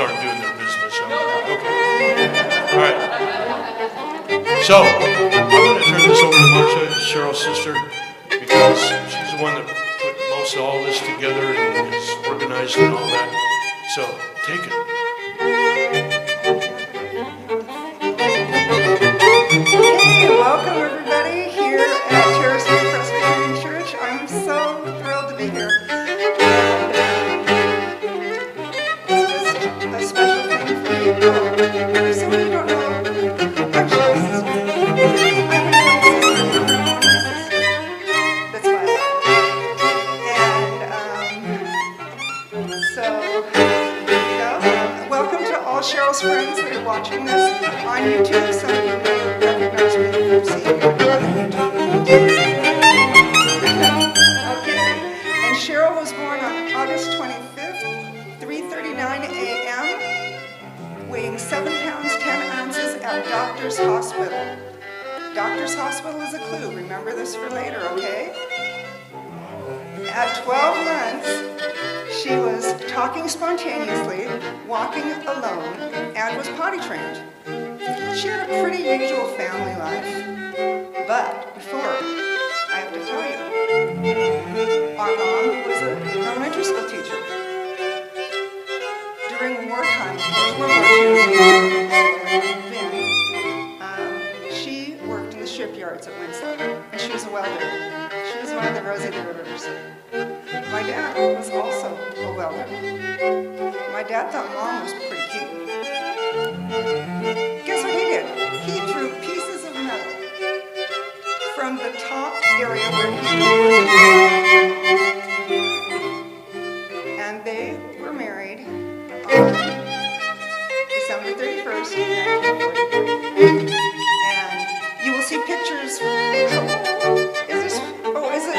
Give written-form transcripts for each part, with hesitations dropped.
aren't doing their business. Okay. All right. So, I'm going to turn this over to Marcia, Cheryl's sister, because she's the one that put most of all this together and is organized and all that. So, take it. Hey, welcome everybody here at Cheryl Presbyterian Church. I'm so thrilled to be here. It's just a special thing for me. For some of you don't know, I'm Cheryl's sister. I'm her sister. That's my life. And so, welcome to all Cheryl's friends that are watching this on YouTube. Some of you may recognize me from seeing me on YouTube. Okay, and Cheryl was born on August 25th, 3:39 a.m., weighing 7 pounds 10 ounces at Doctor's Hospital. Doctor's Hospital is a clue. Remember this for later, okay? At 12 months, she was talking spontaneously, walking alone, and was potty trained. She had a pretty usual family life. But before, I have to tell you, our mom was an elementary school teacher. During wartime, World War II, she worked in the shipyards at Winslow, and she was a welder. She was one of the Rosie the Rivers. My dad was also a welder. My dad thought Mom was pretty cute. Guess what he did? He threw pieces of metal from the top area where he was. And they were married on December 31st, 1943. And you will see pictures.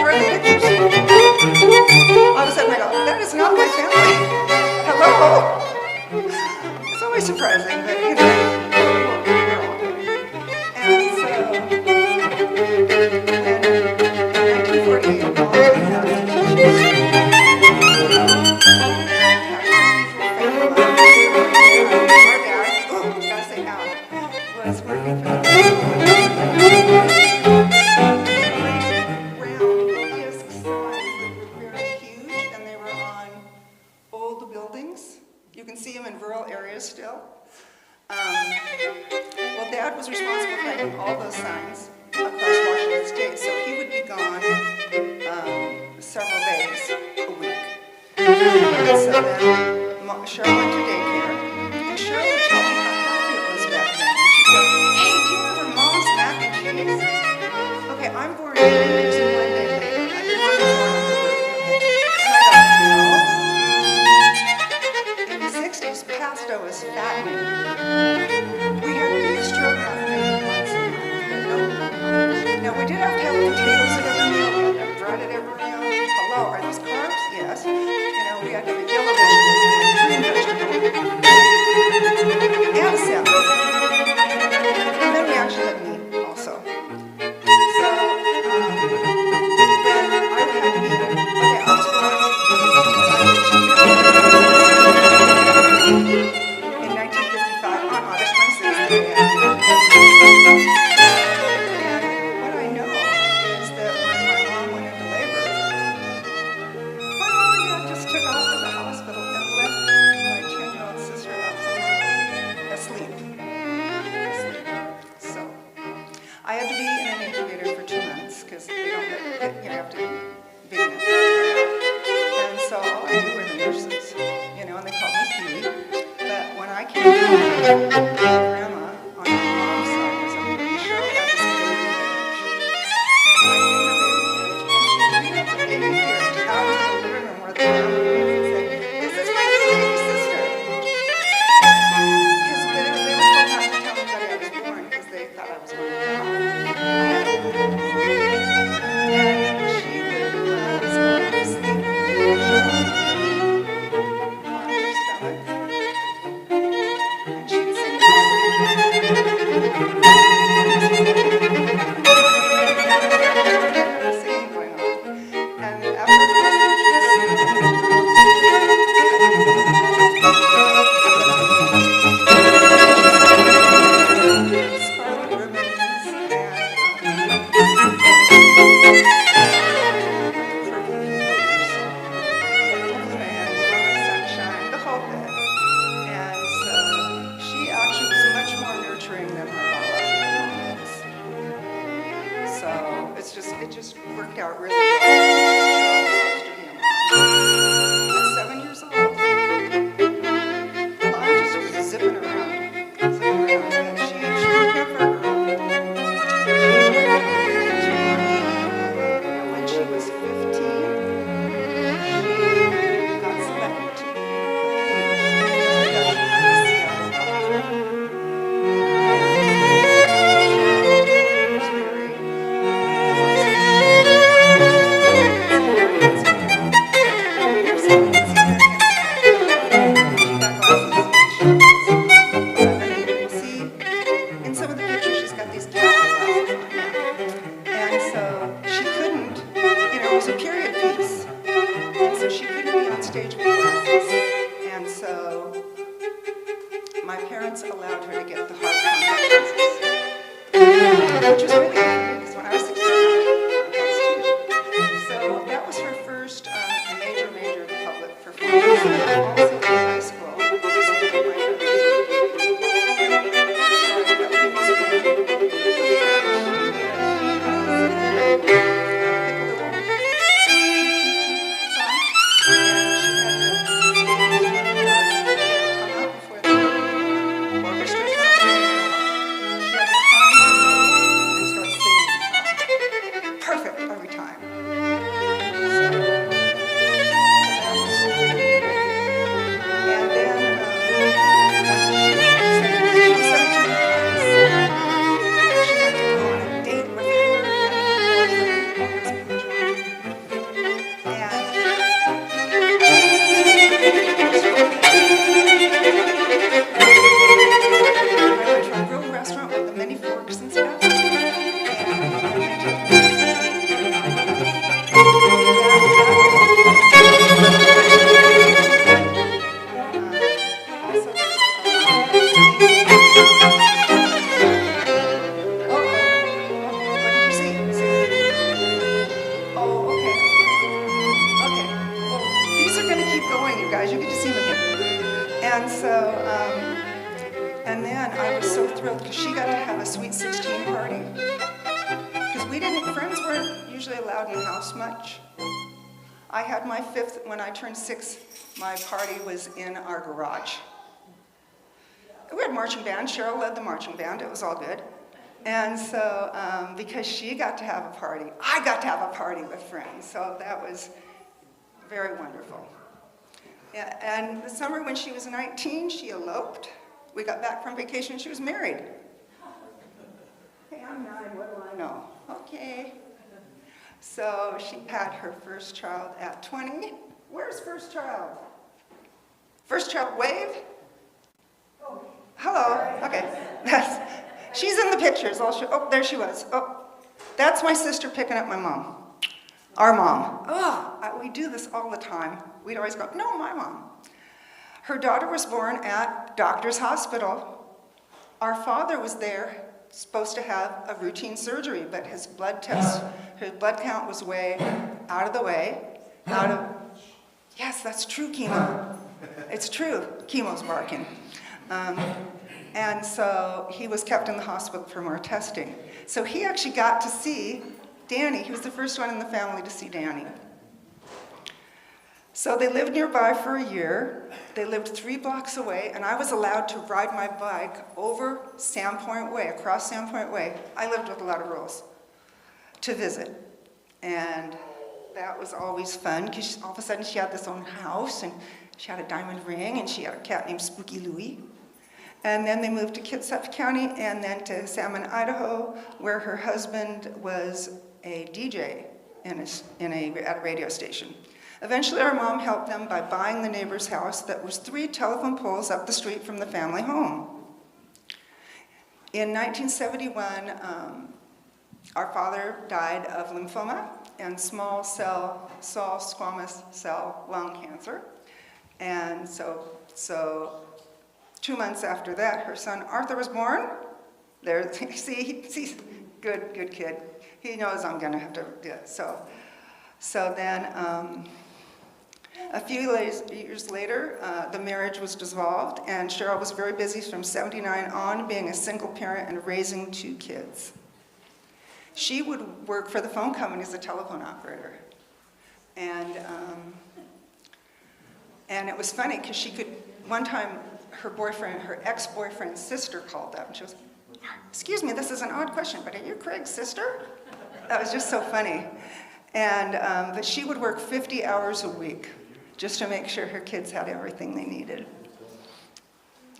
Are they pictures? I was at my dog. That is not my family. Hello? It's always surprising, but you know, we're all good. And so, in 1948, Mom had to teach our dad, gotta say Al, was working for the You can see them in rural areas still. Well, Dad was responsible for making all those signs across Washington State, so he would be gone several days a week. And so then Cheryl went to daycare, and Cheryl would tell me how happy it was back then. And she'd go, "Hey, do you remember Mom's mac and cheese?" Okay, I'm born 3 years and 1 day later. I was born on her birthday. And I go, "No." In the 60s, pasta was fattening. We had beef stroganoff maybe once a month, but no. Now, we did have to have potatoes at every meal. We had to have bread at every meal. Hello, are those carbs? Yes. You know, we had to have a yellow vegetable, green vegetable, and salad. And then we actually had meat also. So, See, in some of the pictures, she's got these glasses on. And so she couldn't, it was a period piece. And so she couldn't be on stage with glasses. And so my parents allowed her to get the hard contact lenses, which was really good because when I was 16, I had contacts too. So that was her first major public performance. Also in high school. Perfect every time. And then she was 17 months. She had to go on a date with her and we went to a real restaurant with the many forks and stuff. And then I was so thrilled because she got to have a sweet 16 party. Because friends weren't usually allowed in the house much. I had my 5th, when I turned 6, my party was in our garage. We had marching band, Cheryl led the marching band, it was all good. And so, because she got to have a party, I got to have a party with friends, so that was very wonderful. Yeah, and the summer when she was 19, she eloped. We got back from vacation, she was married. Hey, I'm 9, what do I know? Okay. So she had her first child at 20. Where's first child? First child, wave? Hello, okay. She's in the pictures. Oh, there she was. Oh, that's my sister picking up my mom. Our mom. We do this all the time. We'd always go, no, my mom. Her daughter was born at Doctor's Hospital. Our father was there, supposed to have a routine surgery, but his blood count was way out of the way. Yes, that's true, chemo. It's true, chemo's barking. And so he was kept in the hospital for more testing. So he actually got to see Danny. He was the first one in the family to see Danny. So they lived nearby for a year. They lived 3 blocks away, and I was allowed to ride my bike over Sandpoint Way, across Sandpoint Way. I lived with a lot of rules to visit. And that was always fun, because all of a sudden she had this own house, and she had a diamond ring, and she had a cat named Spooky Louie. And then they moved to Kitsap County, and then to Salmon, Idaho, where her husband was a DJ at a radio station. Eventually, our mom helped them by buying the neighbor's house that was 3 telephone poles up the street from the family home. In 1971, our father died of lymphoma and small cell squamous cell lung cancer. And so 2 months after that, her son Arthur was born. There, see, good kid. He knows I'm going to have to do it. So then, a few years later, the marriage was dissolved, and Cheryl was very busy from 79 on, being a single parent and raising 2 kids. She would work for the phone company as a telephone operator. And it was funny, because she could, one time, her ex-boyfriend's sister called up, and she was, excuse me, this is an odd question, but are you Craig's sister? That was just so funny. And but she would work 50 hours a week just to make sure her kids had everything they needed.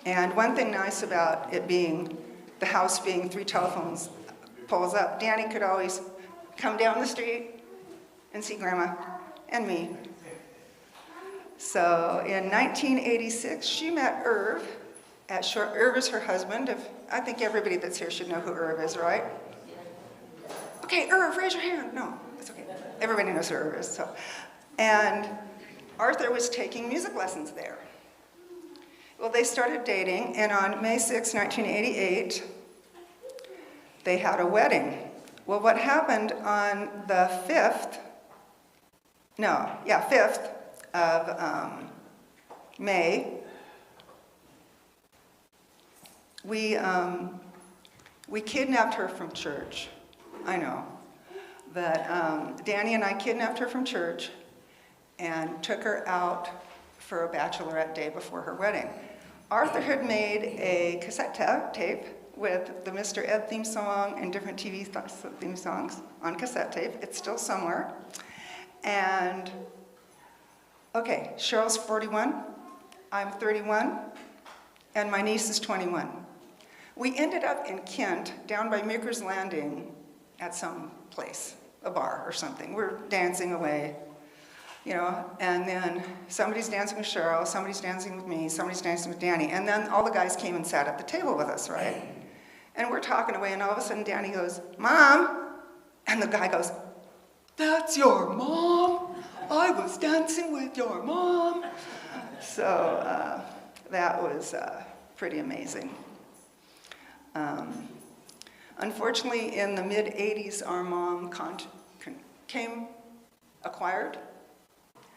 And one thing nice about it being, the house being 3 telephones poles up, Danny could always come down the street and see Grandma and me. So in 1986, she met Irv at Short. Irv is her husband. I think everybody that's here should know who Irv is, right? Okay, Irv, raise your hand. No, it's okay. Everybody knows who Irv is. So, and Arthur was taking music lessons there. Well, they started dating, and on May 6, 1988, they had a wedding. Well, what happened on the 5th of May, we kidnapped her from church. I know. But Danny and I kidnapped her from church and took her out for a bachelorette day before her wedding. Arthur had made a cassette tape with the Mr. Ed theme song and different TV theme songs on cassette tape. It's still somewhere. And, okay, Cheryl's 41, I'm 31, and my niece is 21. We ended up in Kent, down by Meeker's Landing, at some place, a bar or something. We're dancing away, you know, and then somebody's dancing with Cheryl, somebody's dancing with me, somebody's dancing with Danny, and then all the guys came and sat at the table with us, right? And we're talking away, and all of a sudden Danny goes, "Mom," and the guy goes, "That's your mom? I was dancing with your mom." So that was pretty amazing. Unfortunately, in the mid-'80s, our mom acquired,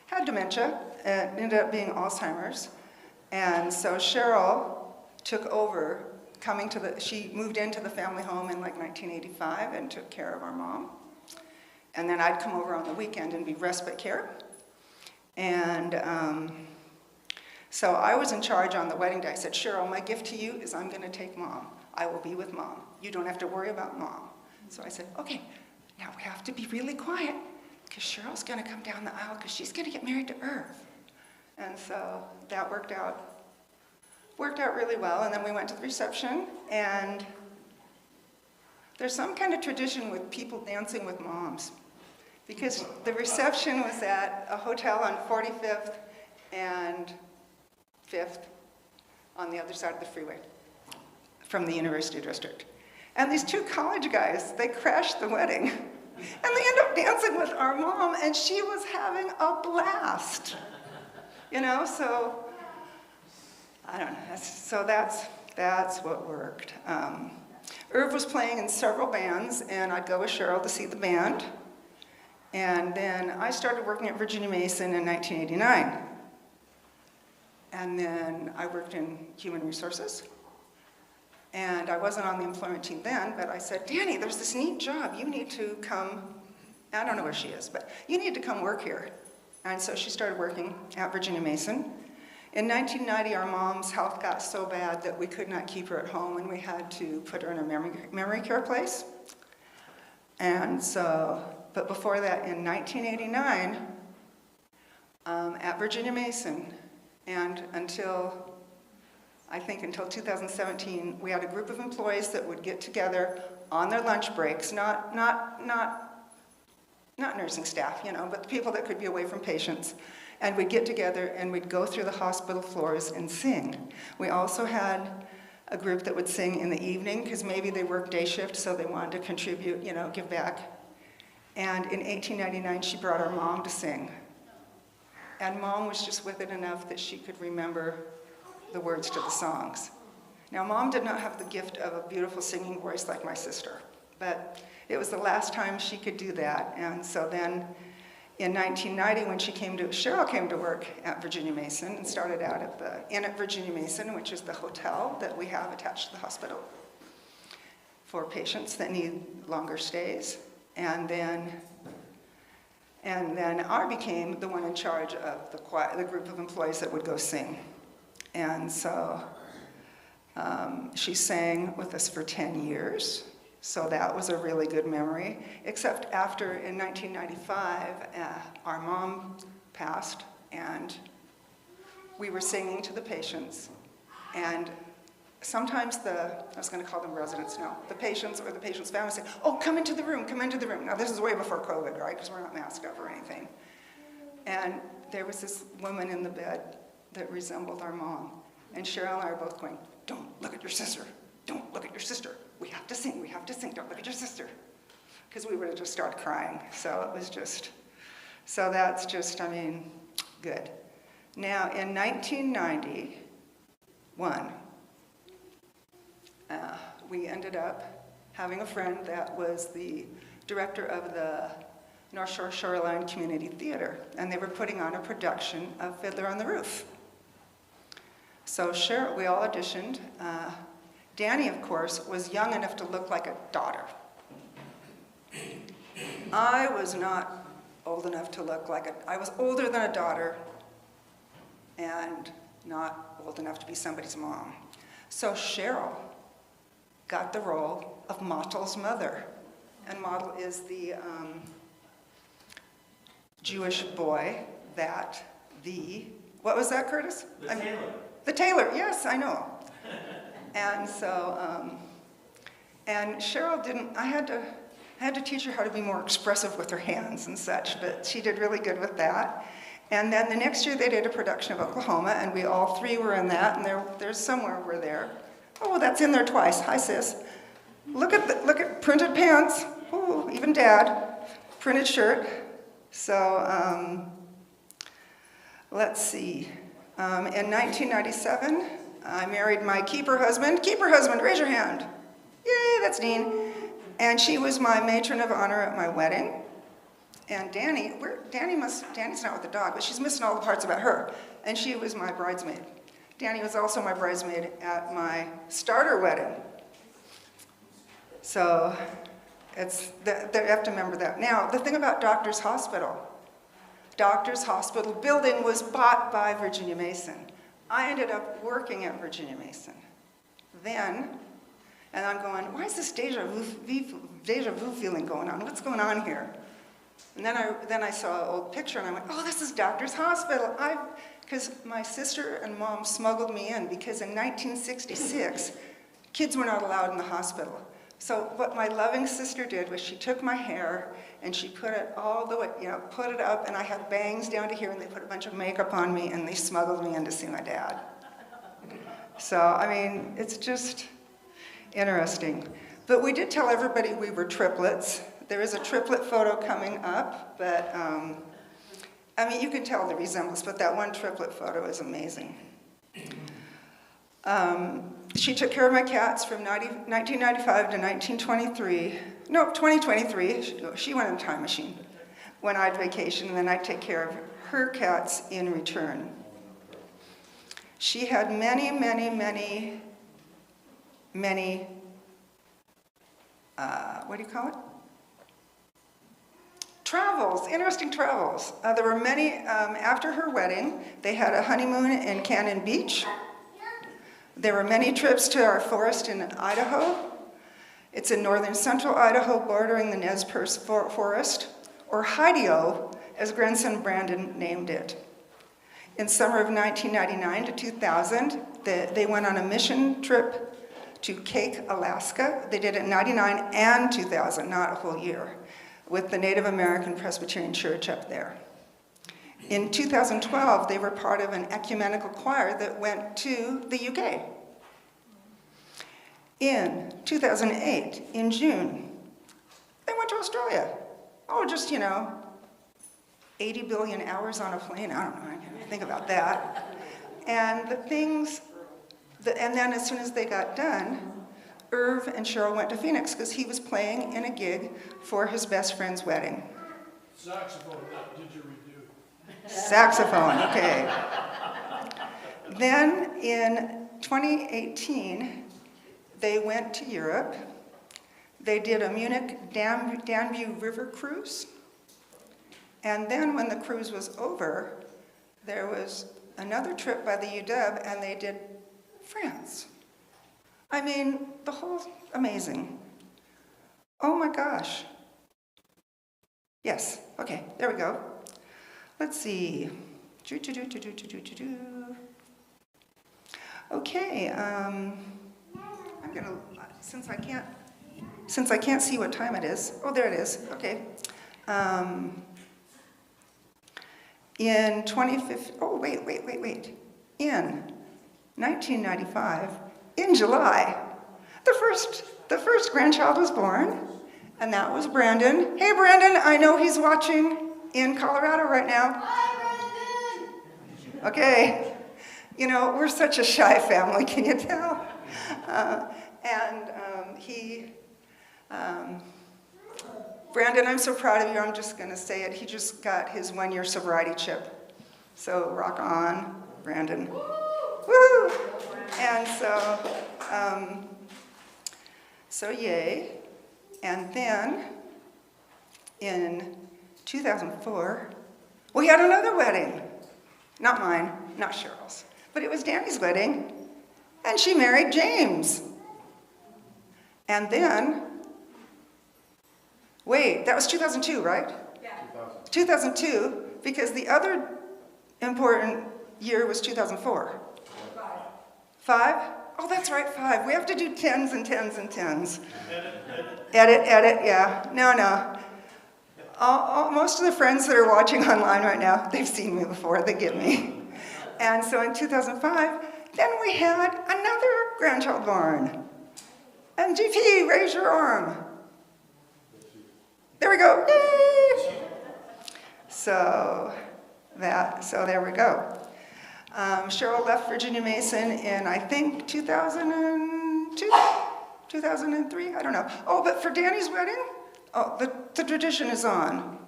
had dementia, and ended up being Alzheimer's. And so Cheryl took over, she moved into the family home in like 1985 and took care of our mom. And then I'd come over on the weekend and be respite care. And so I was in charge on the wedding day. I said, "Cheryl, my gift to you is I'm gonna take Mom. I will be with Mom. You don't have to worry about Mom." So I said, "Okay, now we have to be really quiet because Cheryl's gonna come down the aisle because she's gonna get married to Irv." And so that worked out really well. And then we went to the reception, and there's some kind of tradition with people dancing with moms, because the reception was at a hotel on 45th and 5th on the other side of the freeway from the University District. And these two college guys, they crashed the wedding. And they ended up dancing with our mom, and she was having a blast. You know, so, I don't know. So that's what worked. Irv was playing in several bands, and I'd go with Cheryl to see the band. And then I started working at Virginia Mason in 1989. And then I worked in human resources. And I wasn't on the employment team then, but I said, "Danny, there's this neat job. You need to come," I don't know where she is, but "you need to come work here." And so she started working at Virginia Mason. In 1990, our mom's health got so bad that we could not keep her at home, and we had to put her in a memory care place. And so, but before that, in 1989, at Virginia Mason, and until 2017, we had a group of employees that would get together on their lunch breaks, not nursing staff, you know, but the people that could be away from patients. And we'd get together and we'd go through the hospital floors and sing. We also had a group that would sing in the evening, because maybe they worked day shift, so they wanted to contribute, you know, give back. And in 1899, she brought our mom to sing. And Mom was just with it enough that she could remember the words to the songs. Now, Mom did not have the gift of a beautiful singing voice like my sister, but it was the last time she could do that. And so then in 1990, when Cheryl came to work at Virginia Mason and started out at the Inn at Virginia Mason, which is the hotel that we have attached to the hospital for patients that need longer stays. And then I became the one in charge of the group of employees that would go sing. And so she sang with us for 10 years. So that was a really good memory, except after, in 1995, our mom passed, and we were singing to the patients. And sometimes I was going to call them residents, no, the patients or the patient's family said, "Oh, come into the room, come into the room." Now, this is way before COVID, right, because we're not masked up or anything. And there was this woman in the bed that resembled our mom. And Cheryl and I are both going, don't look at your sister. Don't look at your sister. We have to sing, don't look at your sister. Because we would have just started crying. So it was just, so that's just, I mean, good. Now, in 1991, we ended up having a friend that was the director of the North Shore Shoreline Community Theater, and they were putting on a production of Fiddler on the Roof. So Cheryl, we all auditioned. Danny, of course, was young enough to look like a daughter. I was not old enough to look like I was older than a daughter and not old enough to be somebody's mom. So Cheryl got the role of Mottle's mother. And Mottle is the Jewish boy that what was that, Curtis? The tailor. The tailor, yes, I know. And so, and Cheryl I had to teach her how to be more expressive with her hands and such, but she did really good with that. And then the next year they did a production of Oklahoma, and we all three were in that, and there's somewhere we're there. Oh, that's in there twice. Hi, sis. Look at printed pants. Oh, even Dad. Printed shirt. So, let's see. In 1997, I married my keeper husband. Keeper husband, raise your hand. Yay, that's Dean. And she was my matron of honor at my wedding. And Danny's not with the dog, but she's missing all the parts about her. And she was my bridesmaid. Danny was also my bridesmaid at my starter wedding. So they have to remember that. Now, the thing about Doctors Hospital building was bought by Virginia Mason. I ended up working at Virginia Mason. Then, and I'm going, why is this deja vu feeling going on? What's going on here? And then I saw an old picture and I went, oh, this is Doctors Hospital. Because my sister and mom smuggled me in because in 1966, kids were not allowed in the hospital. So what my loving sister did was she took my hair and she put it all the way, put it up, and I had bangs down to here, and they put a bunch of makeup on me and they smuggled me in to see my dad. So, I mean, it's just interesting. But we did tell everybody we were triplets. There is a triplet photo coming up, but I mean, you can tell the resemblance, but that one triplet photo is amazing. She took care of my cats from 1995 to 1923. No, 2023. She went in a time machine when I had vacation, and then I'd take care of her cats in return. She had many, what do you call it? Travels, interesting travels. There were many, after her wedding, they had a honeymoon in Cannon Beach. There were many trips to our forest in Idaho. It's in northern central Idaho, bordering the Nez Perce Forest, or Hideo, as grandson Brandon named it. In summer of 1999 to 2000, they went on a mission trip to Cake, Alaska. They did it in 99 and 2000, not a whole year, with the Native American Presbyterian Church up there. In 2012, they were part of an ecumenical choir that went to the UK. In 2008, in June, they went to Australia. Oh, just, 80 billion hours on a plane. I don't know, I can't think about that. And and then as soon as they got done, Irv and Cheryl went to Phoenix because he was playing in a gig for his best friend's wedding. Saxophone, not didgeridoo. Saxophone, okay. Then in 2018, they went to Europe. They did a Munich Danube River cruise. And then when the cruise was over, there was another trip by the UW, and they did France. I mean, the whole, amazing. Oh my gosh. Yes, okay, there we go. Let's see. Okay, I'm gonna, since I can't see what time it is. Oh, there it is, okay. In 2015, oh, wait. In 1995, in July, the first grandchild was born, and that was Brandon. Hey, Brandon, I know he's watching in Colorado right now. Hi, Brandon. Okay. You know, we're such a shy family, can you tell? Brandon, I'm so proud of you, I'm just gonna say it. He just got his 1-year sobriety chip. So rock on, Brandon. Woo! And so yay. And then in 2004, we had another wedding. Not mine, not Cheryl's, but it was Danny's wedding, and she married James. And then, wait, that was 2002, right? Yeah. 2002, because the other important year was 2004. 5? Oh, that's right, 5. We have to do 10s and 10s and 10s. Edit, yeah. No. Most of the friends that are watching online right now, they've seen me before, they get me. And so in 2005, then we had another grandchild born. And GP, raise your arm. There we go. Yay! So there we go. Cheryl left Virginia Mason in, I think, 2002, 2003, I don't know. Oh, but for Danny's wedding, oh, the tradition is on.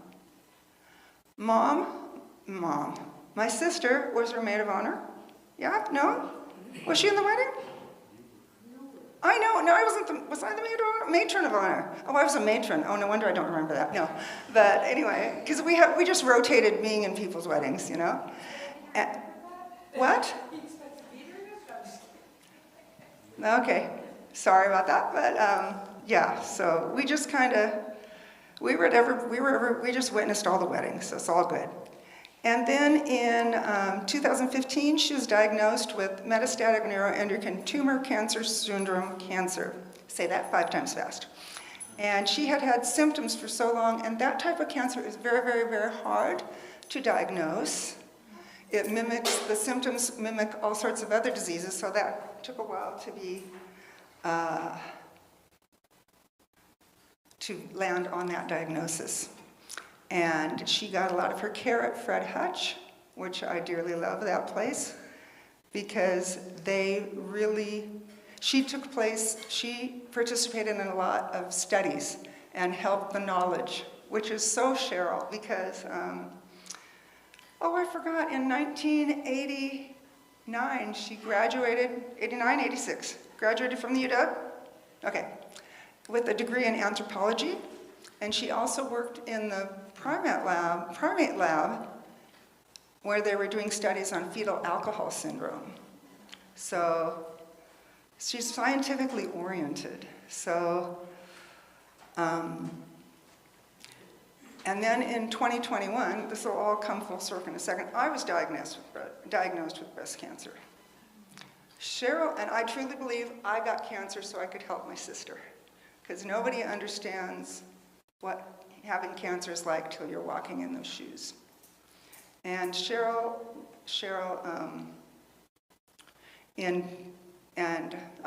Mom, my sister was her maid of honor. Yeah, no? Was she in the wedding? I know, no, I wasn't, was I the matron of honor? Oh, I was a matron. Oh, no wonder I don't remember that, no. But anyway, because we just rotated being in people's weddings, you know? What? Okay, sorry about that, but yeah, so we just kind of, we just witnessed all the weddings, so it's all good. And then in 2015, she was diagnosed with metastatic neuroendocrine tumor cancer syndrome cancer. Say that 5 times fast. And she had symptoms for so long, and that type of cancer is very, very, very hard to diagnose. It mimics, the symptoms mimic all sorts of other diseases, so that took a while to be, to land on that diagnosis. And she got a lot of her care at Fred Hutch, which I dearly love that place, because she participated in a lot of studies and helped the knowledge, which is so Cheryl, because, oh, I forgot, in 1989, she graduated, 89, 86, graduated from the UW, okay, with a degree in anthropology, and she also worked in the primate lab, where they were doing studies on fetal alcohol syndrome. So she's scientifically oriented. So, and then in 2021, this will all come full circle in a second, I was diagnosed with breast cancer. Cheryl, and I truly believe I got cancer so I could help my sister, because nobody understands what having cancer is like till you're walking in those shoes. And Cheryl,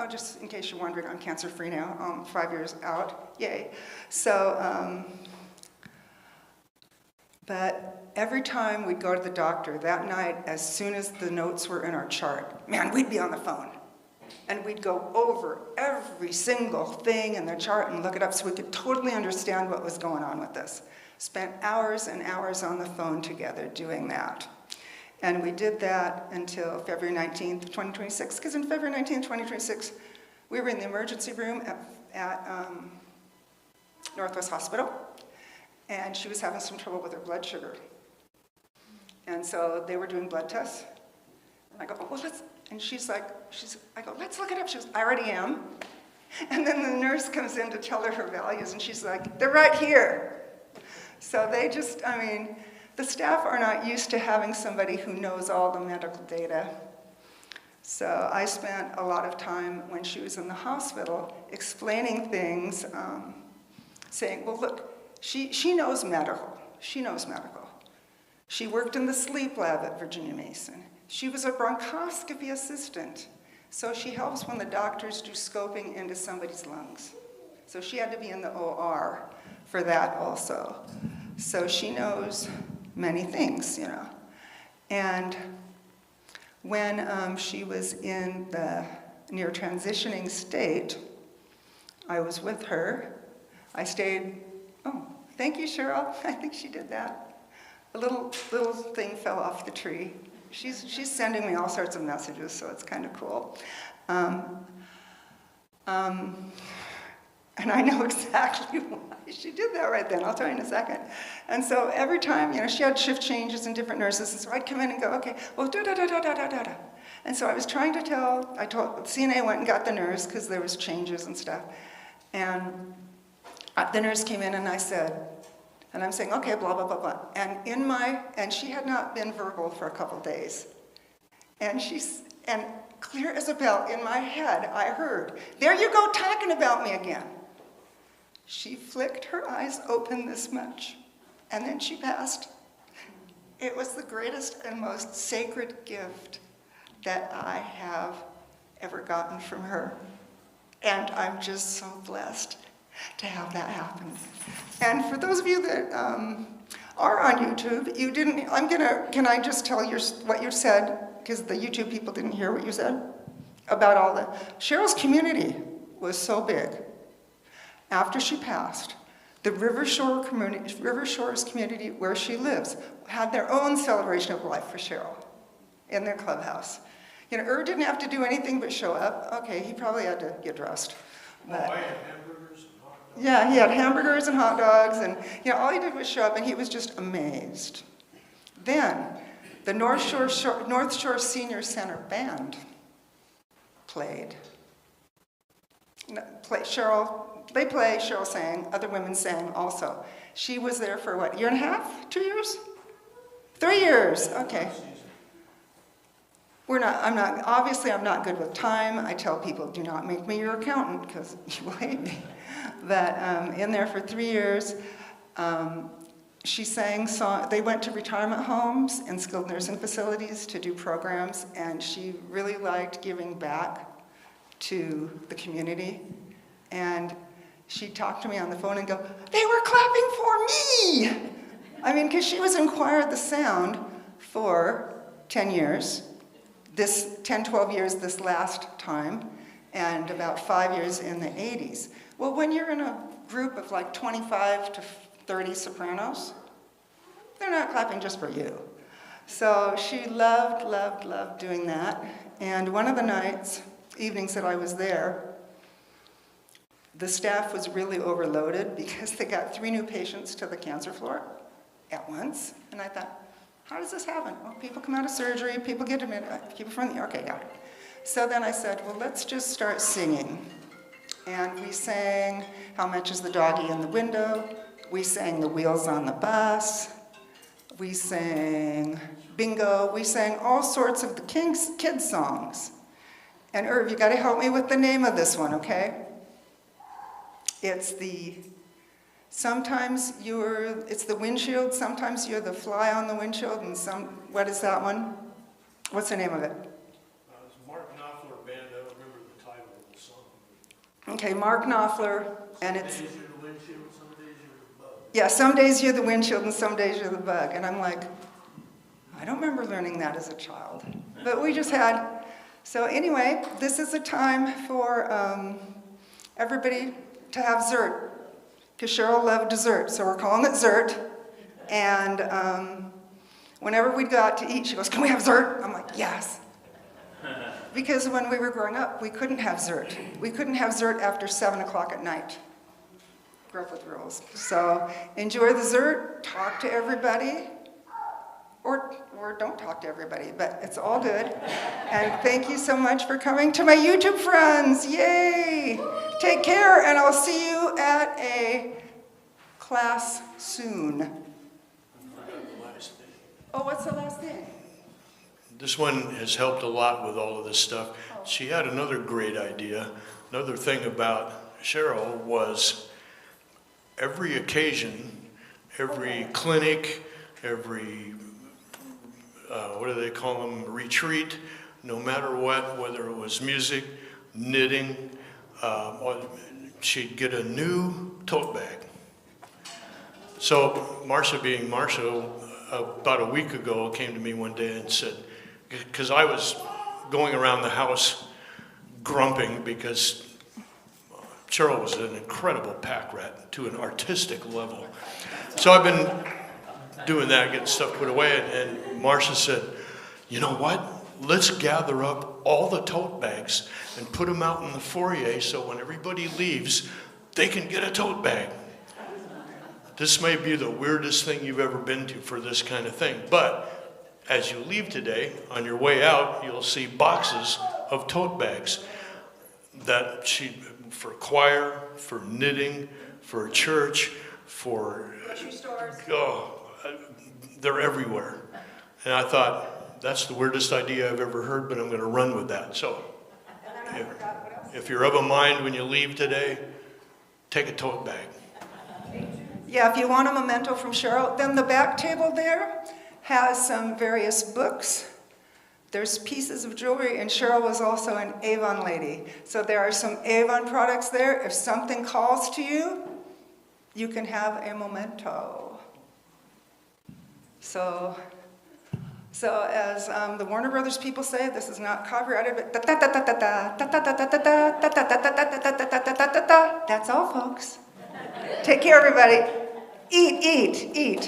just in case you're wondering, I'm cancer-free now, 5 years out, yay. So, but every time we'd go to the doctor that night, as soon as the notes were in our chart, man, we'd be on the phone. And we'd go over every single thing in the chart and look it up so we could totally understand what was going on with this. Spent hours and hours on the phone together doing that. And we did that until February 19th, 2026, because in February 19th, 2026, we were in the emergency room at Northwest Hospital, and she was having some trouble with her blood sugar. And so they were doing blood tests. And I go, oh, well, and I go, let's look it up. She goes, I already am. And then the nurse comes in to tell her values, and she's like, they're right here. So they just, the staff are not used to having somebody who knows all the medical data. So I spent a lot of time when she was in the hospital explaining things, saying, well, look, she knows medical. She knows medical. She worked in the sleep lab at Virginia Mason. She was a bronchoscopy assistant. So she helps when the doctors do scoping into somebody's lungs. So she had to be in the OR for that also. So she knows many things, you know. And when she was in the near transitioning state, I was with her. I stayed, oh, thank you, Cheryl. I think she did that. A little thing fell off the tree. She's sending me all sorts of messages, so it's kind of cool. And I know exactly why she did that right then. I'll tell you in a second. And so every time, you know, she had shift changes and different nurses, and so I'd come in and go, okay, well, da-da-da-da-da-da-da. And so I was trying to tell, CNA went and got the nurse because there was changes and stuff. And the nurse came in and I said, and I'm saying, okay, blah, blah, blah, blah. And she had not been verbal for a couple days. And clear as a bell in my head, I heard, there you go talking about me again. She flicked her eyes open this much, and then she passed. It was the greatest and most sacred gift that I have ever gotten from her. And I'm just so blessed to have that happen. And for those of you that are on YouTube, can I just tell you what you said, because the YouTube people didn't hear what you said, about all the, Cheryl's community was so big. After she passed, the River Shores community where she lives had their own celebration of life for Cheryl in their clubhouse. You know, didn't have to do anything but show up. Okay, he probably had to get dressed. But, I had hamburgers and hot dogs. yeah, he had hamburgers and hot dogs, and you know, all he did was show up, and he was just amazed. Then, the North Shore Senior Center Band played. Cheryl sang, other women sang also. She was there for what, a year and a half? 2 years? 3 years, okay. Obviously I'm not good with time. I tell people, do not make me your accountant because you will hate me. But in there for 3 years, she sang songs. They went to retirement homes and skilled nursing facilities to do programs, and she really liked giving back to the community. And she'd talk to me on the phone and go, they were clapping for me! I mean, because she was in choir at the Sound for 10 years. 12 years this last time, and about 5 years in the 80s. Well, when you're in a group of like 25 to 30 sopranos, they're not clapping just for you. So she loved, loved, loved doing that. And one of the evenings that I was there, the staff was really overloaded because they got 3 new patients to the cancer floor at once. And I thought, how does this happen? Well, people come out of surgery, people get admitted, people from the, okay, got it. So then I said, well, let's just start singing. And we sang How Much Is the Doggy in the Window? We sang The Wheels on the Bus. We sang Bingo. We sang all sorts of the kids songs. And Irv, you gotta help me with the name of this one, okay? It's the windshield, sometimes you're the fly on the windshield, and what is that one? What's the name of it? It's Mark Knopfler Band. I don't remember the title of the song. Okay, Mark Knopfler, and it's... Some days you're the windshield, some days you're the bug. Yeah, some days you're the windshield and some days you're the bug. And I'm like, I don't remember learning that as a child. But we just had... So anyway, this is a time for everybody to have dessert. Because Cheryl loved dessert, so we're calling it dessert. And whenever we go out to eat, she goes, can we have dessert? I'm like, yes. Because when we were growing up, we couldn't have dessert. We couldn't have dessert after 7 o'clock at night. Grew up with rules. So enjoy the dessert, talk to everybody, or don't talk to everybody, but it's all good. And thank you so much for coming to my YouTube friends. Yay! Take care, and I'll see you at a class soon. Oh, what's the last thing? This one has helped a lot with all of this stuff. She had another great idea. Another thing about Cheryl was every occasion, every clinic, every what do they call them, retreat, no matter what, whether it was music, knitting, or she'd get a new tote bag. So Marcia, being Marcia, about a week ago came to me one day and said, because I was going around the house grumping because Cheryl was an incredible pack rat to an artistic level. So I've been doing that, getting stuff put away, and Marcia said, you know what? Let's gather up all the tote bags and put them out in the foyer so when everybody leaves, they can get a tote bag. This may be the weirdest thing you've ever been to for this kind of thing, but as you leave today, on your way out, you'll see boxes of tote bags that for choir, for knitting, for church, for Grocery stores. They're everywhere. And I thought, that's the weirdest idea I've ever heard, but I'm going to run with that. So if you're of a mind when you leave today, take a tote bag. Yeah, if you want a memento from Cheryl, then the back table there has some various books. There's pieces of jewelry, and Cheryl was also an Avon lady. So there are some Avon products there. If something calls to you, you can have a memento. So as the Warner Brothers people say, this is not copyrighted, but that's all, folks. Take care, everybody. Eat, eat, eat.